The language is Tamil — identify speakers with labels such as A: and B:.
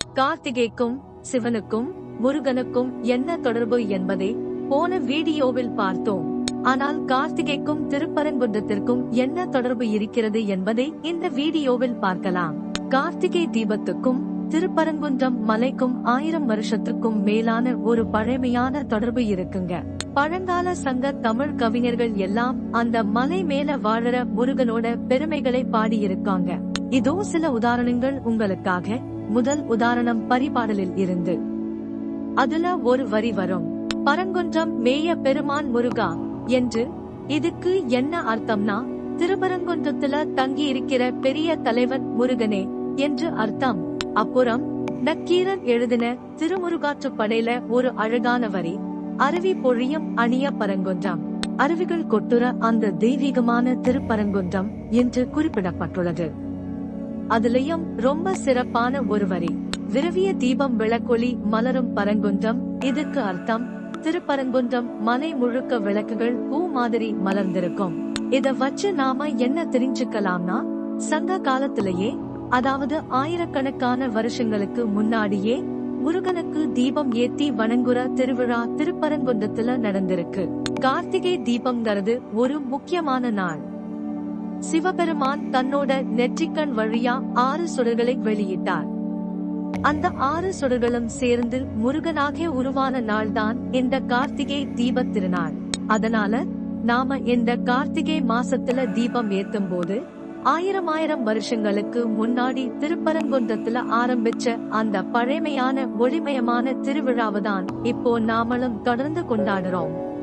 A: கார்த்திகைக்கும் சிவனுக்கும் முருகனுக்கும் என்ன தொடர்பு என்பதை போன வீடியோவில் பார்த்தோம். ஆனால் கார்த்திகைக்கும் திருப்பரங்குன்றத்திற்கும் என்ன தொடர்பு இருக்கிறது என்பதை இந்த வீடியோவில் பார்க்கலாம். கார்த்திகை தீபத்துக்கும் திருப்பரங்குன்றம் மலைக்கும் 1000 வருஷத்துக்கும் மேலான ஒரு பழமையான தொடர்பு இருக்குங்க. பழங்கால சங்க தமிழ் கவிஞர்கள் எல்லாம் அந்த மலை மேல வாழற முருகனோட பெருமைகளை பாடியிருக்காங்க. இதோ சில உதாரணங்கள் உங்களுக்காக. முதல் உதாரணம் பரிபாடலில் இருந்து. அதுல ஒரு வரி வரும், பரங்குன்றம் மேய பெருமான் முருகா என்று. இதுக்கு என்ன அர்த்தம்னா, திருப்பரங்குன்றத்துல தங்கி இருக்கிற பெரிய தலைவன் முருகனே என்று அர்த்தம். அப்புறம் நக்கீரர் எழுதின திருமுருகாற்றுப்படையில ஒரு அழகான வரி, அருவி பொழியும் அணிய பரங்குன்றம், அருவிகள் கொட்டுற அந்த தெய்வீகமான திருப்பரங்குன்றம் என்று குறிப்பிடப்பட்டுள்ளது. அதுலயும் ரொம்ப சிறப்பான ஒரு வரி, விரவிய தீபம் விளக்கொளி மலரும் பரங்குன்றம். இதுக்கு அர்த்தம், திருப்பரங்குன்றம் மலை முழுக்க விளக்குகள் பூ மாதிரி மலர்ந்திருக்கும். இத வச்சு நாம என்ன தெரிஞ்சுக்கலாம்னா, சங்க காலத்திலேயே, அதாவது ஆயிரக்கணக்கான வருஷங்களுக்கு முன்னாடியே முருகனுக்கு தீபம் ஏத்தி வணங்குற திருவிழா திருப்பரங்குன்றத்துல நடந்திருக்கு. கார்த்திகை தீபம்ங்கிறது ஒரு முக்கியமான நாள். சிவபெருமான் தன்னோட நெற்றிக்கண் வழியா 6 சுடர்களை வெளியிட்டார். அந்த 6 சுடர்களும் சேர்ந்து முருகனாக உருவான நாள்தான் இந்த கார்த்திகை தீப திருநாள். அதனால நாம இந்த கார்த்திகை மாசத்துல தீபம் ஏத்தும் போது 1000 வருஷங்களுக்கு முன்னாடி திருப்பரங்குன்றத்துல ஆரம்பிச்ச அந்த பழமையான ஒளிமயமான திருவிழாவைதான் இப்போ நாமளும் தொடர்ந்து கொண்டாடுறோம்.